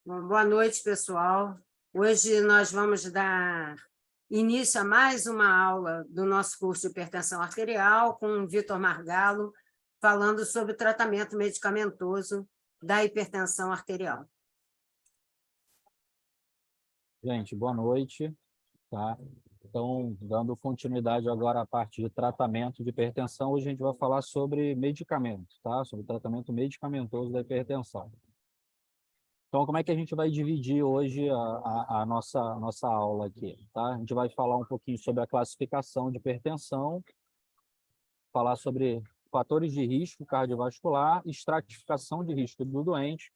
Bom, boa noite, pessoal. Hoje nós vamos dar início a mais uma aula do nosso curso de hipertensão arterial com o Vitor Margallo, falando sobre o tratamento medicamentoso da hipertensão arterial. Gente, boa noite, tá? Então, dando continuidade agora à parte de tratamento de hipertensão, hoje a gente vai falar sobre medicamentos, tá? Sobre tratamento medicamentoso da hipertensão. Então, como é que a gente vai dividir hoje a nossa aula aqui, tá? A gente vai falar um pouquinho sobre a classificação de hipertensão, falar sobre fatores de risco cardiovascular, estratificação de risco do doente,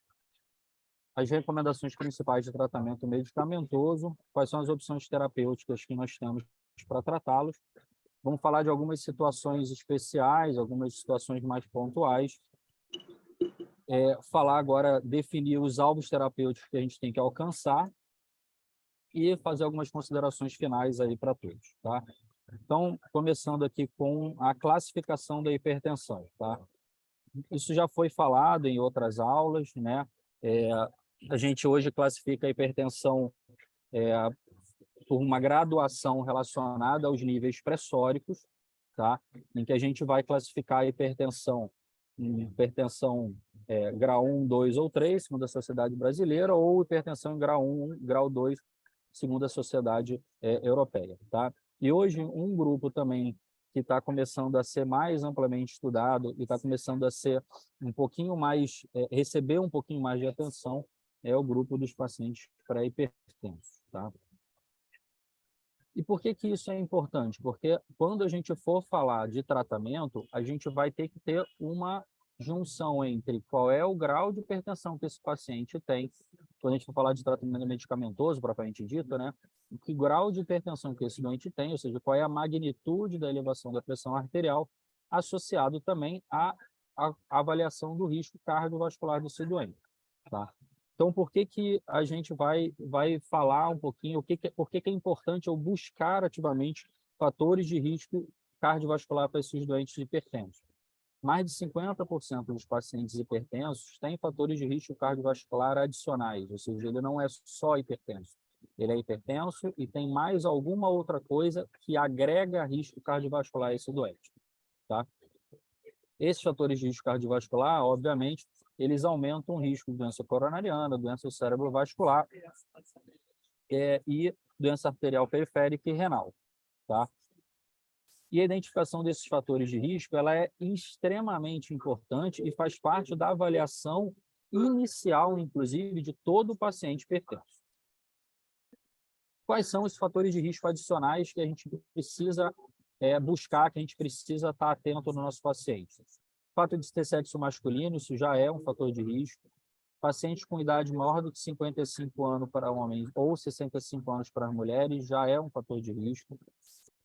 as recomendações principais de tratamento medicamentoso, quais são as opções terapêuticas que nós temos para tratá-los. Vamos falar de algumas situações especiais, algumas situações mais pontuais. Falar agora, definir os alvos terapêuticos que a gente tem que alcançar e fazer algumas considerações finais aí para todos, tá? Então, começando aqui com a classificação da hipertensão, tá? Isso já foi falado em outras aulas, né? A gente hoje classifica a hipertensão por uma graduação relacionada aos níveis pressóricos, tá? Em que a gente vai classificar a hipertensão em hipertensão grau 1, 2 ou 3, segundo a Sociedade Brasileira, ou hipertensão em grau 1, grau 2, segundo a Sociedade Europeia, tá? E hoje um grupo também que está começando a ser mais amplamente estudado e está começando a ser um pouquinho mais, receber um pouquinho mais de atenção, é o grupo dos pacientes pré-hipertensos, tá? E por que que isso é importante? Porque quando a gente for falar de tratamento, a gente vai ter que ter uma junção entre qual é o grau de hipertensão que esse paciente tem, quando a gente for falar de tratamento medicamentoso, propriamente dito, né? Que grau de hipertensão que esse doente tem, ou seja, qual é a magnitude da elevação da pressão arterial, associado também à avaliação do risco cardiovascular desse doente, tá? Então, por que que a gente vai falar um pouquinho, por que que é importante eu buscar ativamente fatores de risco cardiovascular para esses doentes hipertensos? Mais de 50% dos pacientes hipertensos têm fatores de risco cardiovascular adicionais, ou seja, ele não é só hipertenso. Ele é hipertenso e tem mais alguma outra coisa que agrega risco cardiovascular a esse doente, tá? Esses fatores de risco cardiovascular, obviamente, eles aumentam o risco de doença coronariana, doença cerebrovascular e doença arterial periférica e renal, tá? E a identificação desses fatores de risco, ela é extremamente importante e faz parte da avaliação inicial, inclusive, de todo paciente hipertenso. Quais são os fatores de risco adicionais que a gente precisa buscar, que a gente precisa estar atento no nosso paciente? O fato de ter sexo masculino, isso já é um fator de risco. Pacientes com idade maior do que 55 anos para homens ou 65 anos para mulheres já é um fator de risco.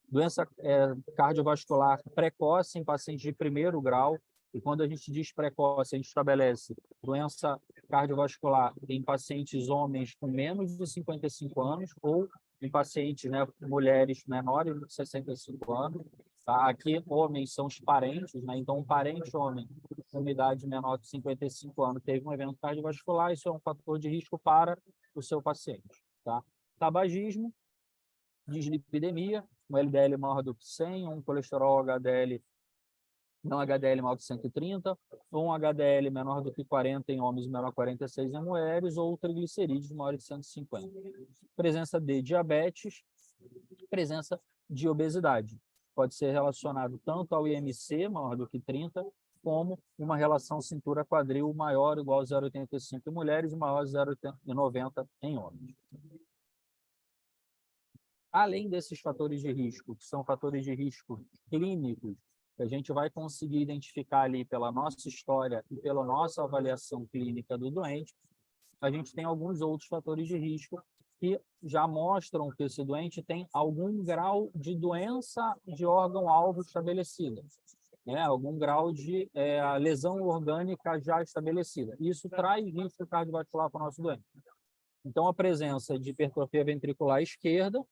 Doença cardiovascular precoce em pacientes de primeiro grau, e quando a gente diz precoce, a gente estabelece doença cardiovascular em pacientes homens com menos de 55 anos ou em pacientes, né, mulheres menores de 65 anos. Tá? Aqui, homens são os parentes, né? Então, um parente homem com uma idade menor de 55 anos teve um evento cardiovascular, isso é um fator de risco para o seu paciente. Tá? Tabagismo, dislipidemia, um LDL maior do que 100, um colesterol HDL, não HDL maior que 130, ou um HDL menor do que 40 em homens e menor que 46 em mulheres, ou triglicerídeos maior de 150. Presença de diabetes, presença de obesidade. Pode ser relacionado tanto ao IMC, maior do que 30, como uma relação cintura-quadril maior ou igual a 0,85 em mulheres e maior a 0,90 em homens. Além desses fatores de risco, que são fatores de risco clínicos, que a gente vai conseguir identificar ali pela nossa história e pela nossa avaliação clínica do doente, a gente tem alguns outros fatores de risco que já mostram que esse doente tem algum grau de doença de órgão-alvo estabelecida, né? Algum grau de lesão orgânica já estabelecida. Isso traz risco cardiovascular para o nosso doente. Então, a presença de hipertrofia ventricular esquerda,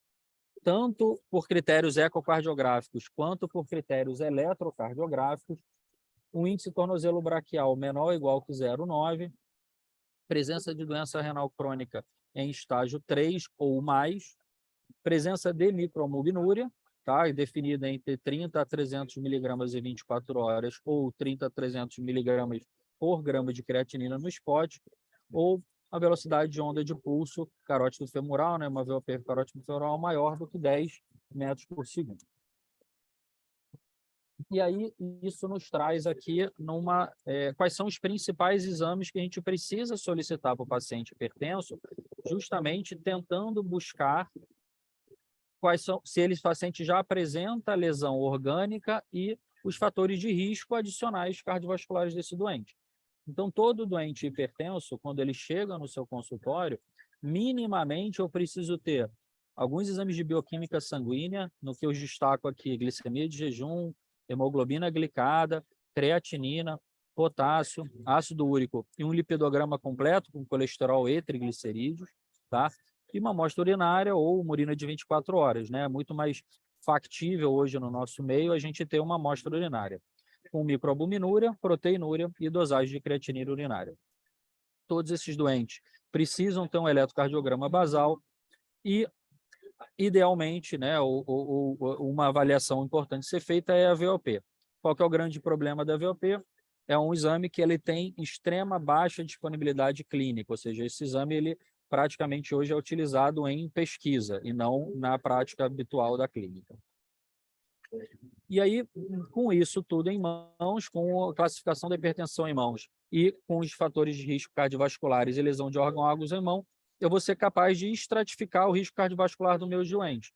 tanto por critérios ecocardiográficos quanto por critérios eletrocardiográficos, o índice tornozelo braquial menor ou igual que 0,9, presença de doença renal crônica em estágio 3 ou mais, presença de microalbuminúria, tá? Definida entre 30 a 300 miligramas em 24 horas ou 30 a 300 miligramas por grama de creatinina no spot, ou a velocidade de onda de pulso carótido femoral, né? Uma VO/P carótido femoral maior do que 10 metros por segundo. E aí, isso nos traz aqui quais são os principais exames que a gente precisa solicitar para o paciente hipertenso, justamente tentando buscar quais são, se esse paciente já apresenta lesão orgânica e os fatores de risco adicionais cardiovasculares desse doente. Então, todo doente hipertenso, quando ele chega no seu consultório, minimamente eu preciso ter alguns exames de bioquímica sanguínea, no que eu destaco aqui, glicemia de jejum, hemoglobina glicada, creatinina, potássio, ácido úrico e um lipidograma completo com colesterol e triglicerídeos, tá? E uma amostra urinária ou uma urina de 24 horas, né? É muito mais factível hoje no nosso meio a gente ter uma amostra urinária com microalbuminúria, proteinúria e dosagem de creatinina urinária. Todos esses doentes precisam ter um eletrocardiograma basal e, idealmente, né, uma avaliação importante ser feita é a VO/P. Qual que é o grande problema da VO/P? É um exame que ele tem extrema baixa disponibilidade clínica, ou seja, esse exame ele praticamente hoje é utilizado em pesquisa e não na prática habitual da clínica. E aí, com isso tudo em mãos, com a classificação da hipertensão em mãos e com os fatores de risco cardiovasculares e lesão de órgãos em mão, eu vou ser capaz de estratificar o risco cardiovascular do meu doente.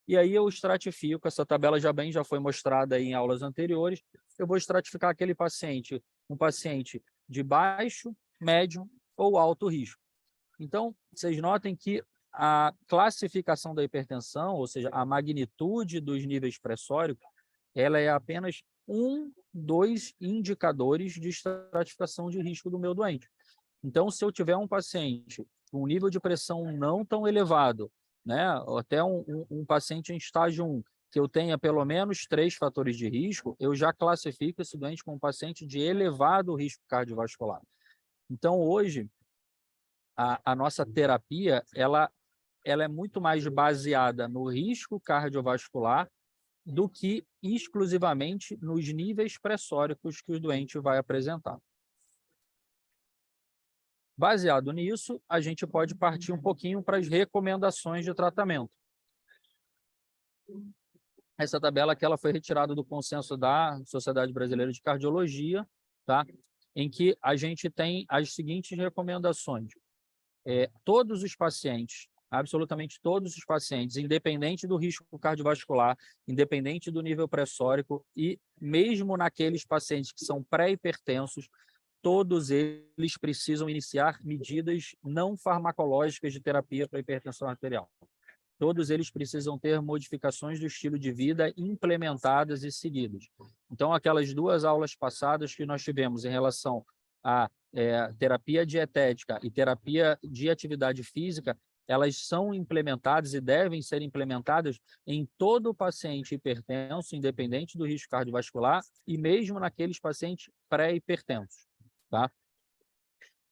E aí eu estratifico, essa tabela já foi mostrada aí em aulas anteriores, eu vou estratificar aquele paciente, um paciente de baixo, médio ou alto risco. Então, vocês notem que a classificação da hipertensão, ou seja, a magnitude dos níveis pressóricos, ela é apenas dos indicadores de estratificação de risco do meu doente. Então, se eu tiver um paciente com nível de pressão não tão elevado, né, até um paciente em estágio 1, que eu tenha pelo menos 3 fatores de risco, eu já classifico esse doente como um paciente de elevado risco cardiovascular. Então, hoje, a nossa terapia, ela é muito mais baseada no risco cardiovascular do que exclusivamente nos níveis pressóricos que o doente vai apresentar. Baseado nisso, a gente pode partir um pouquinho para as recomendações de tratamento. Essa tabela aqui, ela foi retirada do consenso da Sociedade Brasileira de Cardiologia, tá? Em que a gente tem as seguintes recomendações. Todos os pacientes, absolutamente todos os pacientes, independente do risco cardiovascular, independente do nível pressórico e mesmo naqueles pacientes que são pré-hipertensos, todos eles precisam iniciar medidas não farmacológicas de terapia para hipertensão arterial. Todos eles precisam ter modificações do estilo de vida implementadas e seguidas. Então, aquelas 2 aulas passadas que nós tivemos em relação à terapia dietética e terapia de atividade física, elas são implementadas e devem ser implementadas em todo paciente hipertenso, independente do risco cardiovascular, e mesmo naqueles pacientes pré-hipertensos, tá?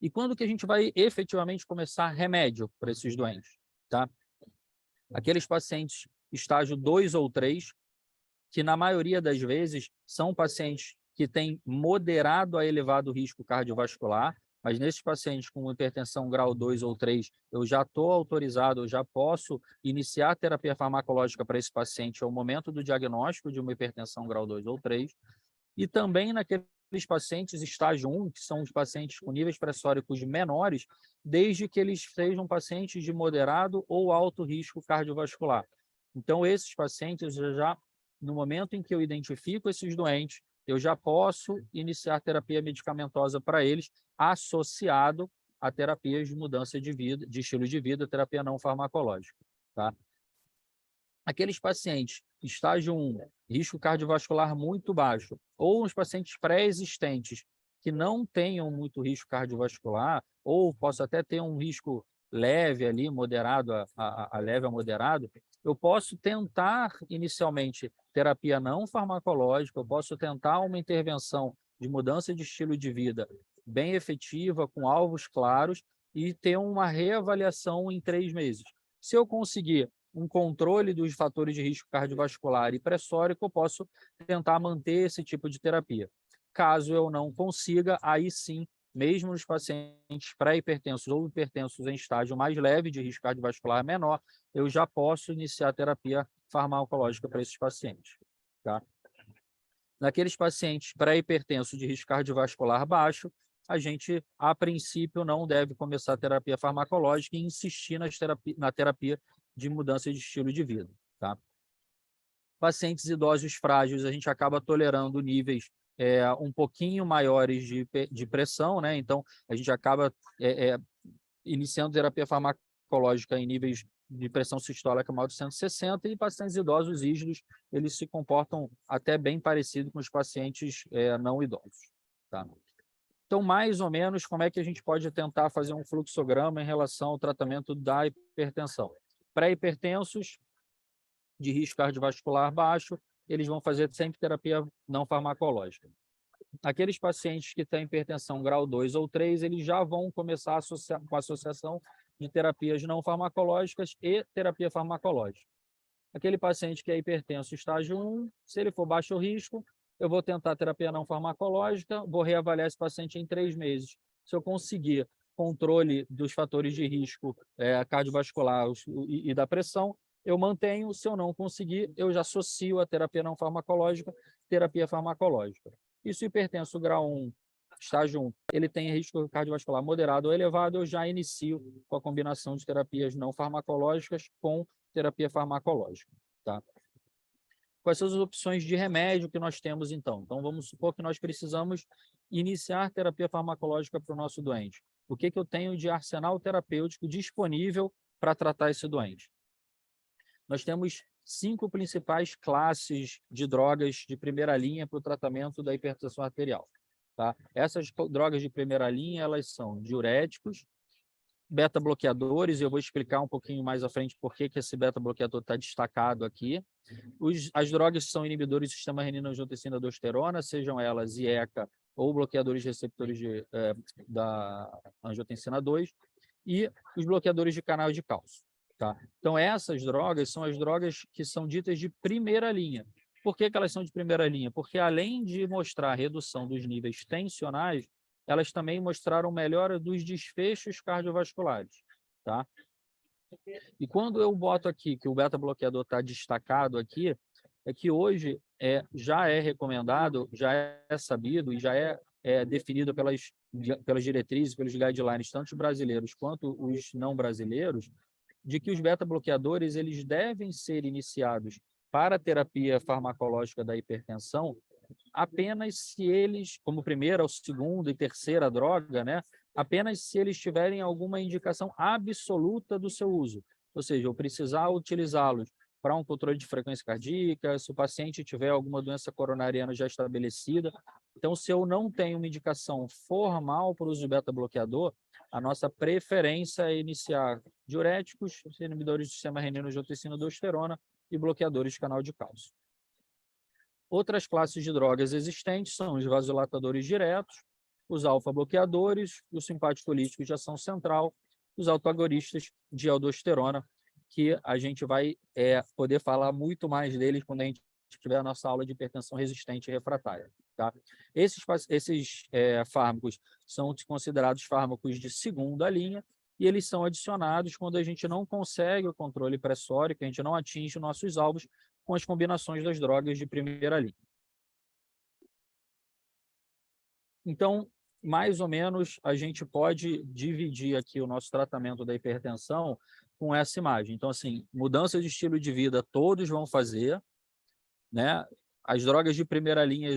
E quando que a gente vai efetivamente começar remédio para esses doentes, tá? Aqueles pacientes estágio 2 ou 3, que na maioria das vezes são pacientes que têm moderado a elevado risco cardiovascular, mas nesses pacientes com hipertensão grau 2 ou 3, eu já estou autorizado, eu já posso iniciar a terapia farmacológica para esse paciente ao momento do diagnóstico de uma hipertensão grau 2 ou 3, e também naqueles pacientes estágio 1, que são os pacientes com níveis pressóricos menores, desde que eles sejam pacientes de moderado ou alto risco cardiovascular. Então, esses pacientes, no momento em que eu identifico esses doentes, eu já posso iniciar terapia medicamentosa para eles, associado a terapias de mudança de vida, de estilo de vida, terapia não farmacológica, tá? Aqueles pacientes, estágio 1, risco cardiovascular muito baixo, ou os pacientes pré-existentes que não tenham muito risco cardiovascular, ou posso até ter um risco leve ali, moderado a leve a moderado, eu posso tentar inicialmente terapia não farmacológica, eu posso tentar uma intervenção de mudança de estilo de vida bem efetiva, com alvos claros, e ter uma reavaliação em 3 meses. Se eu conseguir um controle dos fatores de risco cardiovascular e pressórico, eu posso tentar manter esse tipo de terapia. Caso eu não consiga, aí sim, mesmo nos pacientes pré-hipertensos ou hipertensos em estágio mais leve de risco cardiovascular menor, eu já posso iniciar a terapia farmacológica para esses pacientes. Tá? Naqueles pacientes pré-hipertensos de risco cardiovascular baixo, a gente, a princípio, não deve começar a terapia farmacológica e insistir na terapia de mudança de estilo de vida. Tá? Pacientes idosos frágeis, a gente acaba tolerando níveis um pouquinho maiores de pressão, né? Então, a gente acaba iniciando terapia farmacológica em níveis de pressão sistólica maior de 160, e pacientes idosos rígidos, eles se comportam até bem parecido com os pacientes não idosos. Tá? Então, mais ou menos, como é que a gente pode tentar fazer um fluxograma em relação ao tratamento da hipertensão? Pré-hipertensos, de risco cardiovascular baixo, eles vão fazer sempre terapia não farmacológica. Aqueles pacientes que têm hipertensão grau 2 ou 3, eles já vão começar com a associação de terapias não farmacológicas e terapia farmacológica. Aquele paciente que é hipertenso estágio 1, se ele for baixo risco, eu vou tentar terapia não farmacológica, vou reavaliar esse paciente em 3 meses. Se eu conseguir controle dos fatores de risco cardiovascular e da pressão, eu mantenho. Se eu não conseguir, eu já associo a terapia não farmacológica, terapia farmacológica. E se o hipertenso grau 1, estágio 1, ele tem risco cardiovascular moderado ou elevado, eu já inicio com a combinação de terapias não farmacológicas com terapia farmacológica. Tá? Quais são as opções de remédio que nós temos, então? Então, vamos supor que nós precisamos iniciar terapia farmacológica para o nosso doente. O que eu tenho de arsenal terapêutico disponível para tratar esse doente? Nós temos 5 principais classes de drogas de primeira linha para o tratamento da hipertensão arterial. Tá? Essas drogas de primeira linha, elas são diuréticos, beta-bloqueadores, e eu vou explicar um pouquinho mais à frente por que esse beta-bloqueador está destacado aqui. As drogas são inibidores do sistema renina-angiotensina-aldosterona, sejam elas IECA ou bloqueadores de receptores da angiotensina 2, e os bloqueadores de canal de cálcio. Tá? Então, essas drogas são as drogas que são ditas de primeira linha. Por que elas são de primeira linha? Porque, além de mostrar a redução dos níveis tensionais, elas também mostraram melhora dos desfechos cardiovasculares. Tá? E quando eu boto aqui que o beta-bloqueador está destacado aqui, é que hoje já é recomendado, já é sabido e já é definido pelas diretrizes, pelos guidelines, tanto os brasileiros quanto os não brasileiros, de que os beta-bloqueadores eles devem ser iniciados para a terapia farmacológica da hipertensão apenas se eles, como primeira, ou segunda e terceira droga, né, apenas se eles tiverem alguma indicação absoluta do seu uso. Ou seja, eu precisar utilizá-los para um controle de frequência cardíaca, se o paciente tiver alguma doença coronariana já estabelecida. Então, se eu não tenho uma indicação formal para o uso de beta-bloqueador, a nossa preferência é iniciar diuréticos, inibidores do sistema renina-angiotensina-aldosterona e bloqueadores de canal de cálcio. Outras classes de drogas existentes são os vasodilatadores diretos, os alfa-bloqueadores, os simpático-líticos de ação central, os autoagonistas de aldosterona, que a gente vai poder falar muito mais deles quando a gente tiver a nossa aula de hipertensão resistente e refratária. Tá? Esses fármacos são considerados fármacos de segunda linha, e eles são adicionados quando a gente não consegue o controle pressórico, a gente não atinge nossos alvos com as combinações das drogas de primeira linha. Então, mais ou menos, a gente pode dividir aqui o nosso tratamento da hipertensão com essa imagem. Então, assim, mudança de estilo de vida todos vão fazer, né? As drogas de primeira linha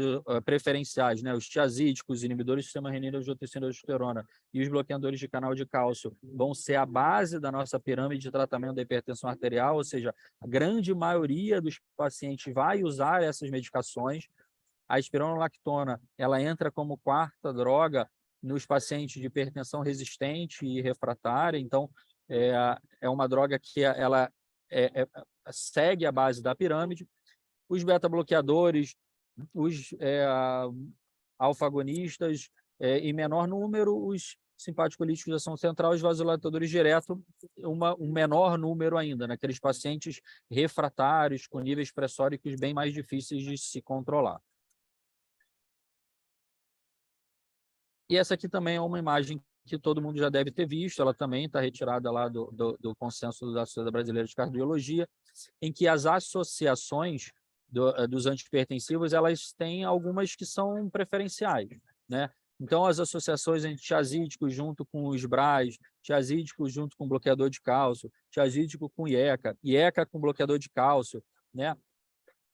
preferenciais, né? Os tiazídicos, inibidores do sistema renina-angiotensina-aldosterona e os bloqueadores de canal de cálcio vão ser a base da nossa pirâmide de tratamento da hipertensão arterial, ou seja, a grande maioria dos pacientes vai usar essas medicações. A espironolactona, ela entra como 4ª droga nos pacientes de hipertensão resistente e refratária, então é uma droga que ela segue a base da pirâmide. Os beta-bloqueadores, os alfa-agonistas, em menor número, os simpático-líticos de ação central, os vasodilatadores diretos, um menor número ainda, naqueles pacientes refratários, com níveis pressóricos bem mais difíceis de se controlar. E essa aqui também é uma imagem que todo mundo já deve ter visto, ela também está retirada lá do consenso da Sociedade Brasileira de Cardiologia, em que as associações dos antihipertensivos, elas têm algumas que são preferenciais, né? Então, as associações entre tiazídicos junto com os BRAs, tiazídicos junto com bloqueador de cálcio, tiazídico com IECA, IECA com bloqueador de cálcio, né?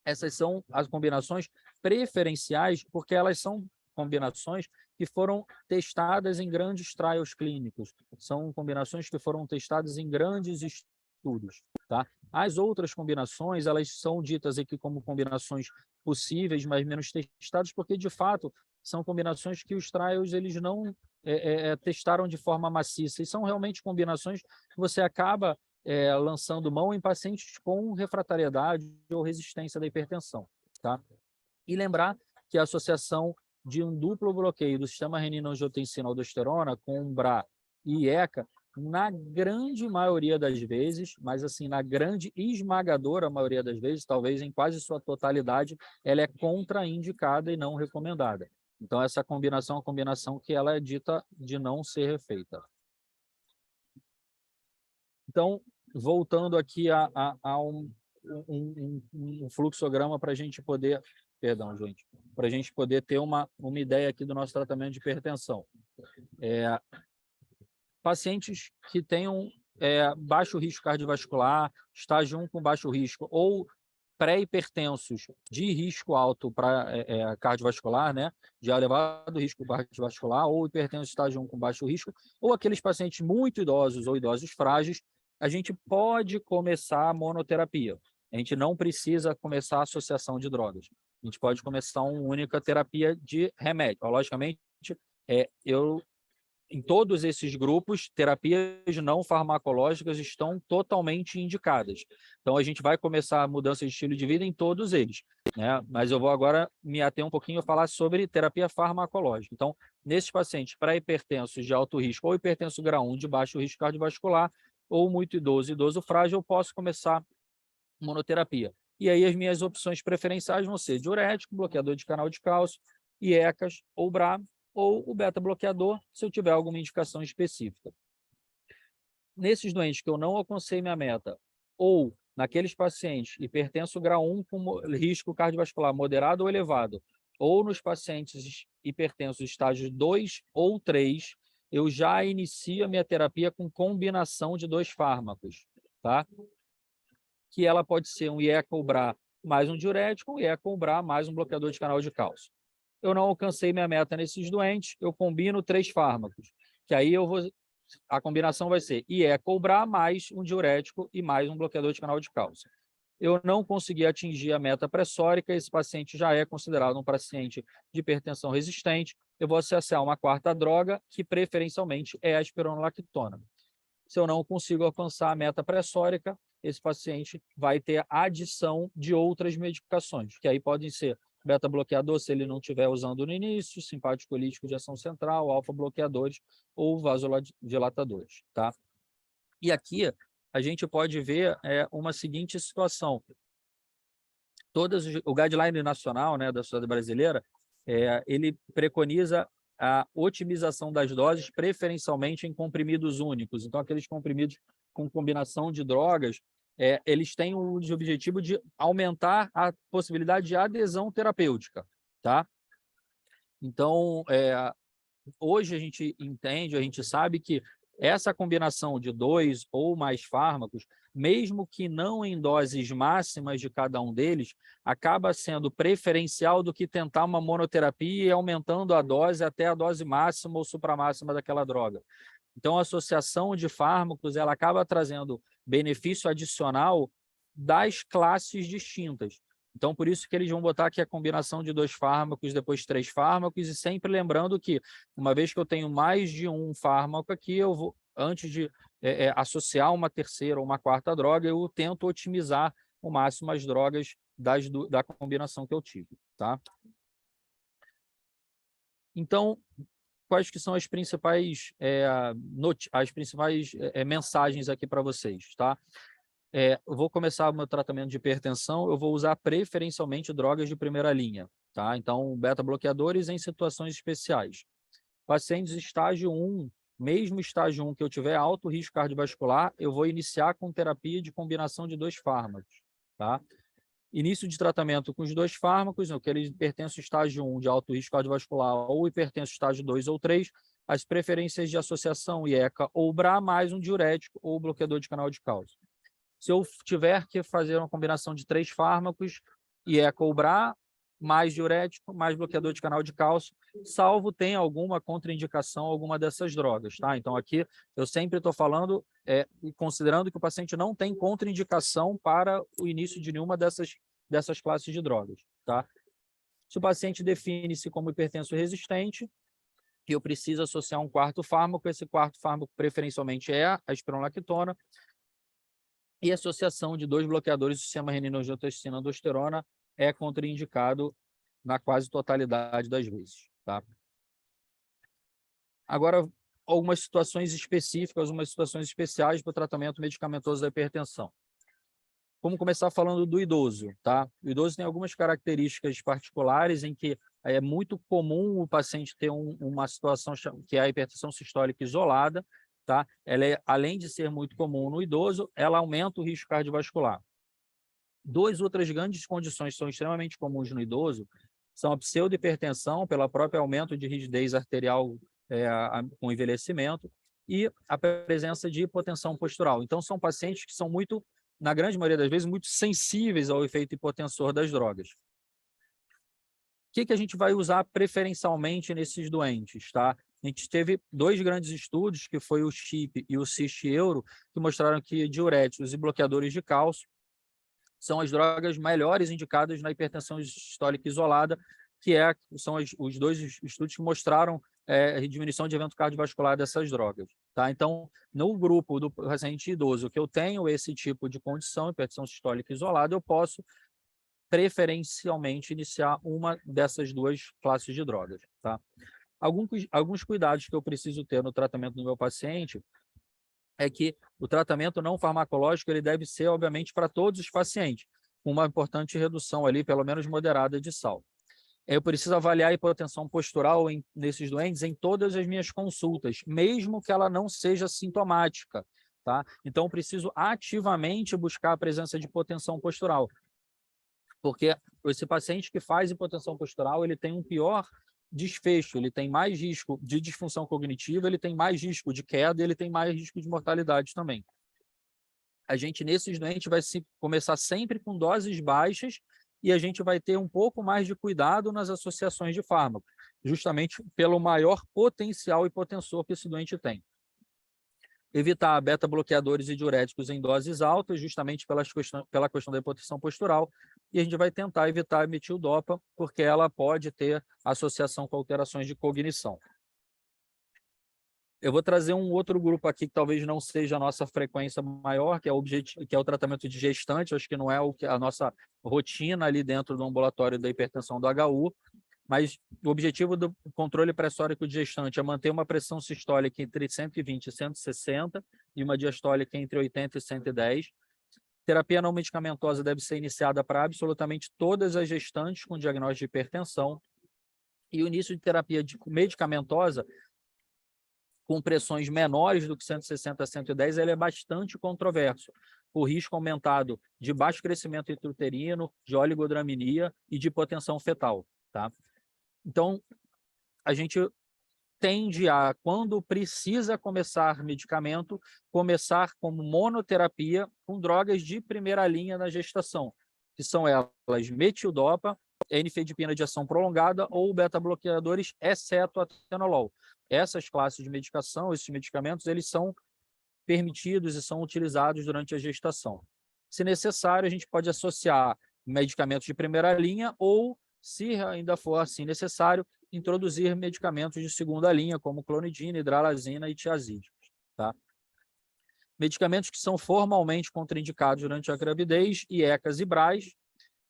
Essas são as combinações preferenciais, porque elas são combinações que foram testadas em grandes trials clínicos. São combinações que foram testadas em grandes estudos, tá? As outras combinações, elas são ditas aqui como combinações possíveis, mas menos testadas, porque, de fato, são combinações que os trials eles não testaram de forma maciça. E são realmente combinações que você acaba lançando mão em pacientes com refratariedade ou resistência da hipertensão, tá? E lembrar que a associação de um duplo bloqueio do sistema renina-angiotensina-aldosterona com BRA e ECA, na grande maioria das vezes, mas assim, na grande esmagadora maioria das vezes, talvez em quase sua totalidade, ela é contraindicada e não recomendada. Então, essa combinação é uma combinação que ela é dita de não ser feita. Então, voltando aqui a um fluxograma para a gente poder... Perdão, gente. Para a gente poder ter uma ideia aqui do nosso tratamento de hipertensão. Pacientes que tenham baixo risco cardiovascular, estágio 1 com baixo risco, ou pré-hipertensos de risco alto para cardiovascular, né, de elevado risco cardiovascular, ou hipertensos estágio 1 com baixo risco, ou aqueles pacientes muito idosos ou idosos frágeis, a gente pode começar a monoterapia. A gente não precisa começar a associação de drogas. A gente pode começar uma única terapia de remédio. Logicamente, em todos esses grupos, terapias não farmacológicas estão totalmente indicadas. Então, a gente vai começar a mudança de estilo de vida em todos eles, né? Mas eu vou agora me ater um pouquinho a falar sobre terapia farmacológica. Então, nesses pacientes pré-hipertensos de alto risco ou hipertenso grau 1 de baixo risco cardiovascular, ou muito idoso, idoso frágil, eu posso começar monoterapia. E aí as minhas opções preferenciais vão ser diurético, bloqueador de canal de cálcio, IECAS ou BRA, ou o beta-bloqueador, se eu tiver alguma indicação específica. Nesses doentes que eu não alcancei minha meta, ou naqueles pacientes hipertenso grau 1 com risco cardiovascular moderado ou elevado, ou nos pacientes hipertensos estágios 2 ou 3, eu já inicio a minha terapia com combinação de 2 fármacos, tá? Que ela pode ser um IECA ou BRA mais um diurético, um IECA ou BRA mais um bloqueador de canal de cálcio. Eu não alcancei minha meta nesses doentes, eu combino 3 fármacos, que aí a combinação vai ser IECA ou BRA mais um diurético e mais um bloqueador de canal de cálcio. Eu não consegui atingir a meta pressórica, esse paciente já é considerado um paciente de hipertensão resistente, eu vou associar uma 4ª droga, que preferencialmente é a espironolactona. Se eu não consigo alcançar a meta pressórica, esse paciente vai ter a adição de outras medicações, que aí podem ser beta-bloqueador, se ele não estiver usando no início, simpático-lítico de ação central, alfa-bloqueadores ou vasodilatadores, tá? E aqui a gente pode ver uma seguinte situação. O guideline nacional, né, da Sociedade Brasileira, ele preconiza a otimização das doses, preferencialmente em comprimidos únicos. Então, aqueles comprimidos com combinação de drogas, eles têm o objetivo de aumentar a possibilidade de adesão terapêutica, tá? Então, hoje a gente entende, a gente sabe que essa combinação de 2 ou mais fármacos, mesmo que não em doses máximas de cada um deles, acaba sendo preferencial do que tentar uma monoterapia e aumentando a dose até a dose máxima ou supramáxima daquela droga. Então, a associação de fármacos ela acaba trazendo benefício adicional das classes distintas. Então, por isso que eles vão botar aqui a combinação de 2 fármacos, depois 3 fármacos, e sempre lembrando que, uma vez que eu tenho mais de um fármaco aqui, eu vou, antes de associar uma 3ª ou uma 4ª droga, eu tento otimizar ao máximo as drogas da combinação que eu tive, tá? Então, quais que são as principais, mensagens aqui para vocês, tá? Eu vou começar o meu tratamento de hipertensão, eu vou usar preferencialmente drogas de primeira linha, tá? Então, beta-bloqueadores em situações especiais. Pacientes estágio 1, mesmo estágio 1 que eu tiver alto risco cardiovascular, eu vou iniciar com terapia de combinação de 2 fármacos, tá? Início de tratamento com os 2 fármacos, aquele hipertenso estágio 1 de alto risco cardiovascular ou hipertenso estágio 2 ou 3, as preferências de associação IECA ou BRA mais um diurético ou bloqueador de canal de cálcio. Se eu tiver que fazer uma combinação de 3 fármacos, IECA ou BRA, mais diurético, mais bloqueador de canal de cálcio, salvo tenha alguma contraindicação, alguma dessas drogas, tá? Então, aqui eu sempre estou falando, considerando que o paciente não tem contraindicação para o início de nenhuma dessas classes de drogas, tá? Se o paciente define-se como hipertenso resistente, e eu preciso associar um 4º fármaco, esse 4º fármaco preferencialmente é a espironolactona, e a associação de 2 bloqueadores do sistema renina-angiotensina-aldosterona é contraindicado na quase totalidade das vezes, tá? Agora, algumas situações específicas, algumas situações especiais para o tratamento medicamentoso da hipertensão. Vamos começar falando do idoso, tá? O idoso tem algumas características particulares em que é muito comum o paciente ter uma situação que é a hipertensão sistólica isolada, tá? Ela além de ser muito comum no idoso, ela aumenta o risco cardiovascular. 2 outras grandes condições que são extremamente comuns no idoso são a pseudohipertensão, pelo próprio aumento de rigidez arterial com envelhecimento, e a presença de hipotensão postural. Então, são pacientes que são muito, na grande maioria das vezes, muito sensíveis ao efeito hipotensor das drogas. O que a gente vai usar preferencialmente nesses doentes, tá? A gente teve 2 grandes estudos, que foi o CHIP e o CIST-EURO, que mostraram que diuréticos e bloqueadores de cálcio são as drogas melhores indicadas na hipertensão sistólica isolada, são os 2 estudos que mostraram diminuição de evento cardiovascular dessas drogas, tá? Então, no grupo do paciente idoso que eu tenho esse tipo de condição, hipertensão sistólica isolada, eu posso preferencialmente iniciar uma dessas 2 classes de drogas, tá? Alguns cuidados que eu preciso ter no tratamento do meu paciente é que o tratamento não farmacológico ele deve ser, obviamente, para todos os pacientes, com uma importante redução ali, pelo menos moderada, de sal. Eu preciso avaliar a hipotensão postural nesses doentes em todas as minhas consultas, mesmo que ela não seja sintomática, tá? Então, eu preciso ativamente buscar a presença de hipotensão postural, porque esse paciente que faz hipotensão postural, ele tem um pior desfecho, ele tem mais risco de disfunção cognitiva, ele tem mais risco de queda, ele tem mais risco de mortalidade também. A gente, nesses doentes, vai começar sempre com doses baixas e a gente vai ter um pouco mais de cuidado nas associações de fármacos, justamente pelo maior potencial hipotensor que esse doente tem. Evitar beta-bloqueadores e diuréticos em doses altas, justamente pela questão da hipotensão postural, e a gente vai tentar evitar a metildopa, porque ela pode ter associação com alterações de cognição. Eu vou trazer um outro grupo aqui que talvez não seja a nossa frequência maior, que é o tratamento de gestante, acho que não é a nossa rotina ali dentro do ambulatório da hipertensão do HU, mas o objetivo do controle pressórico de gestante é manter uma pressão sistólica entre 120 e 160 e uma diastólica entre 80 e 110. Terapia não medicamentosa deve ser iniciada para absolutamente todas as gestantes com diagnóstico de hipertensão. E o início de terapia medicamentosa com pressões menores do que 160 a 110, ele é bastante controverso. O risco aumentado de baixo crescimento intrauterino, de oligodramia e de hipotensão fetal, tá? Então, a gente tende a, quando precisa começar medicamento, começar como monoterapia com drogas de primeira linha na gestação, que são elas metildopa, nifedipina de ação prolongada ou beta-bloqueadores, exceto a atenolol. Essas classes de medicação, esses medicamentos, eles são permitidos e são utilizados durante a gestação. Se necessário, a gente pode associar medicamentos de primeira linha ou, se ainda for assim necessário, introduzir medicamentos de segunda linha, como clonidina, hidralazina e tiazide, tá? Medicamentos que são formalmente contraindicados durante a gravidez, IECAs e BRAs,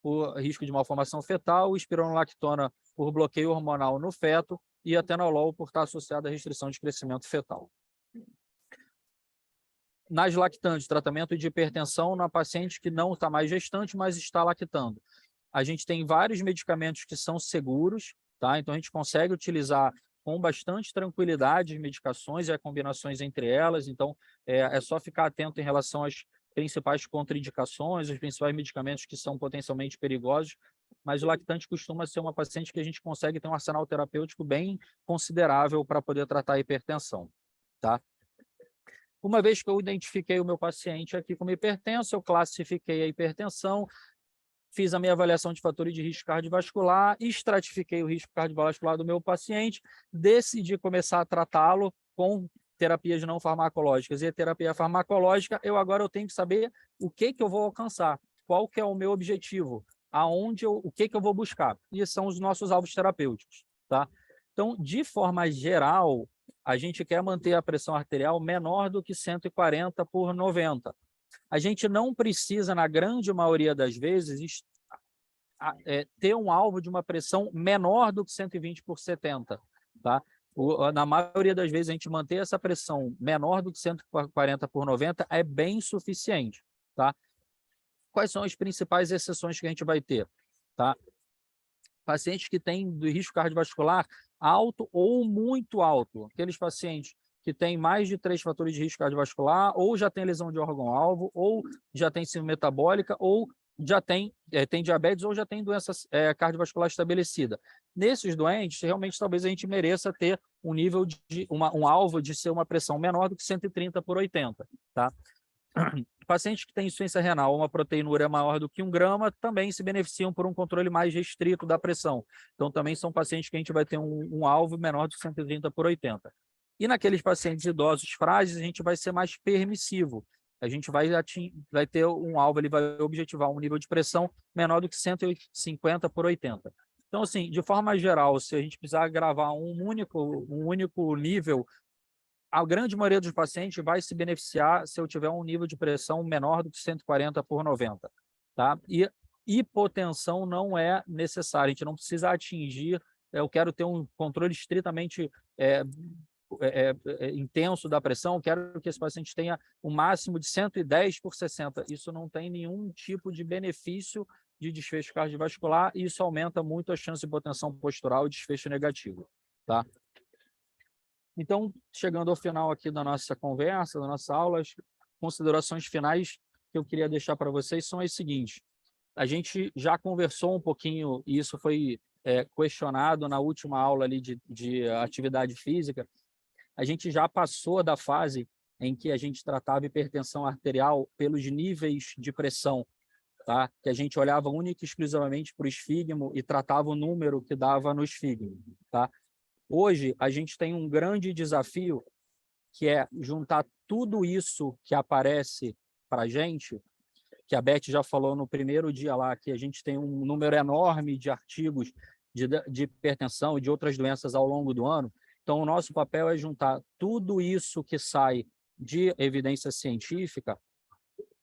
por risco de malformação fetal, espironolactona por bloqueio hormonal no feto e atenolol por estar associado à restrição de crescimento fetal. Nas lactantes, tratamento de hipertensão na paciente que não está mais gestante, mas está lactando. A gente tem vários medicamentos que são seguros, tá? Então a gente consegue utilizar com bastante tranquilidade as medicações e as combinações entre elas. Então é só ficar atento em relação às principais contraindicações, os principais medicamentos que são potencialmente perigosos, mas o lactante costuma ser uma paciente que a gente consegue ter um arsenal terapêutico bem considerável para poder tratar a hipertensão, tá? Uma vez que eu identifiquei o meu paciente aqui como hipertenso, eu classifiquei a hipertensão, fiz a minha avaliação de fatores de risco cardiovascular, estratifiquei o risco cardiovascular do meu paciente, decidi começar a tratá-lo com terapias não farmacológicas e a terapia farmacológica. Agora eu tenho que saber o que eu vou alcançar, qual que é o meu objetivo, o que eu vou buscar. E são os nossos alvos terapêuticos, tá? Então, de forma geral, a gente quer manter a pressão arterial menor do que 140/90. A gente não precisa, na grande maioria das vezes, ter um alvo de uma pressão menor do que 120/70, tá? Na maioria das vezes, a gente manter essa pressão menor do que 140/90 é bem suficiente, tá? Quais são as principais exceções que a gente vai ter, tá? Pacientes que têm do risco cardiovascular alto ou muito alto, aqueles pacientes que têm mais de 3 fatores de risco cardiovascular, ou já tem lesão de órgão-alvo, ou já tem síndrome metabólica, ou já tem diabetes, ou já tem doença cardiovascular estabelecida. Nesses doentes, realmente, talvez a gente mereça ter um nível um alvo de ser uma pressão menor do que 130/80, tá? Pacientes que têm insuficiência renal ou uma proteinúria maior do que 1 grama também se beneficiam por um controle mais restrito da pressão. Então, também são pacientes que a gente vai ter um alvo menor de 130/80. E naqueles pacientes idosos frágeis, a gente vai ser mais permissivo. A gente vai ter um alvo, ele vai objetivar um nível de pressão menor do que 150/80. Então, assim, de forma geral, se a gente precisar gravar um único nível, a grande maioria dos pacientes vai se beneficiar se eu tiver um nível de pressão menor do que 140/90, tá? E hipotensão não é necessário, a gente não precisa atingir, eu quero ter um controle estritamente intenso da pressão, quero que esse paciente tenha um máximo de 110/60. Isso não tem nenhum tipo de benefício de desfecho cardiovascular e isso aumenta muito a chance de hipotensão postural e desfecho negativo, tá? Então, chegando ao final aqui da nossa conversa, da nossa aula, as considerações finais que eu queria deixar para vocês são as seguintes. A gente já conversou um pouquinho, e isso foi questionado na última aula ali de atividade física, a gente já passou da fase em que a gente tratava hipertensão arterial pelos níveis de pressão, tá? Que a gente olhava única e exclusivamente para o esfígmo e tratava o número que dava no esfígmo, tá? Hoje, a gente tem um grande desafio, que é juntar tudo isso que aparece para a gente, que a Beth já falou no primeiro dia lá, que a gente tem um número enorme de artigos de hipertensão e de outras doenças ao longo do ano. Então, o nosso papel é juntar tudo isso que sai de evidência científica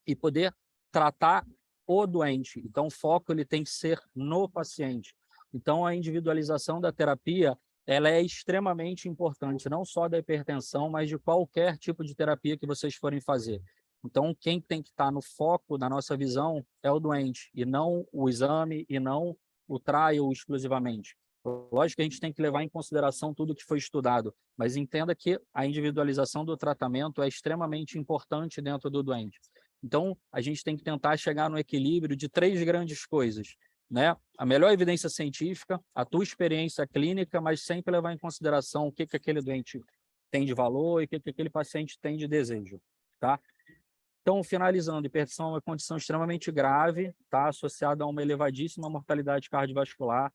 e poder tratar o doente. Então, o foco ele tem que ser no paciente. Então, a individualização da terapia ela é extremamente importante, não só da hipertensão, mas de qualquer tipo de terapia que vocês forem fazer. Então, quem tem que estar no foco da nossa visão é o doente, e não o exame, e não o trial exclusivamente. Lógico que a gente tem que levar em consideração tudo que foi estudado, mas entenda que a individualização do tratamento é extremamente importante dentro do doente. Então, a gente tem que tentar chegar no equilíbrio de 3 grandes coisas, né? A melhor evidência científica, a tua experiência clínica, mas sempre levar em consideração o que aquele doente tem de valor e o que aquele paciente tem de desejo, tá? Então, finalizando, hipertensão é uma condição extremamente grave, tá? Associada a uma elevadíssima mortalidade cardiovascular.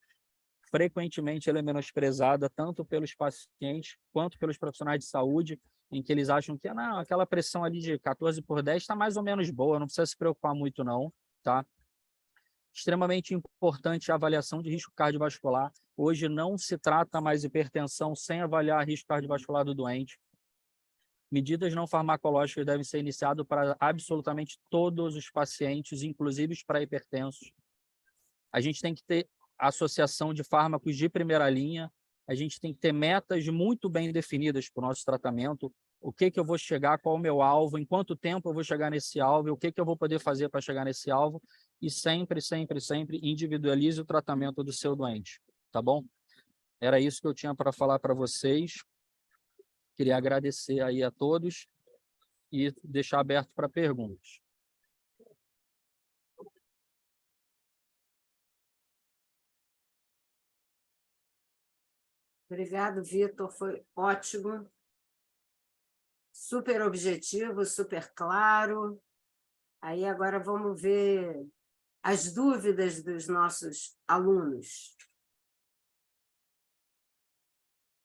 Frequentemente ela é menosprezada tanto pelos pacientes quanto pelos profissionais de saúde, em que eles acham que não, aquela pressão ali de 14/10 está mais ou menos boa, não precisa se preocupar muito não, tá? Extremamente importante a avaliação de risco cardiovascular. Hoje não se trata mais hipertensão sem avaliar risco cardiovascular do doente. Medidas não farmacológicas devem ser iniciadas para absolutamente todos os pacientes, inclusive os pré-hipertensos. A gente tem que ter associação de fármacos de primeira linha, a gente tem que ter metas muito bem definidas para o nosso tratamento, o que eu vou chegar, qual o meu alvo, em quanto tempo eu vou chegar nesse alvo, o que eu vou poder fazer para chegar nesse alvo, e sempre, sempre, sempre individualize o tratamento do seu doente, tá bom? Era isso que eu tinha para falar para vocês. Queria agradecer aí a todos e deixar aberto para perguntas. Obrigado, Vitor, foi ótimo. Super objetivo, super claro. Aí agora vamos ver as dúvidas dos nossos alunos.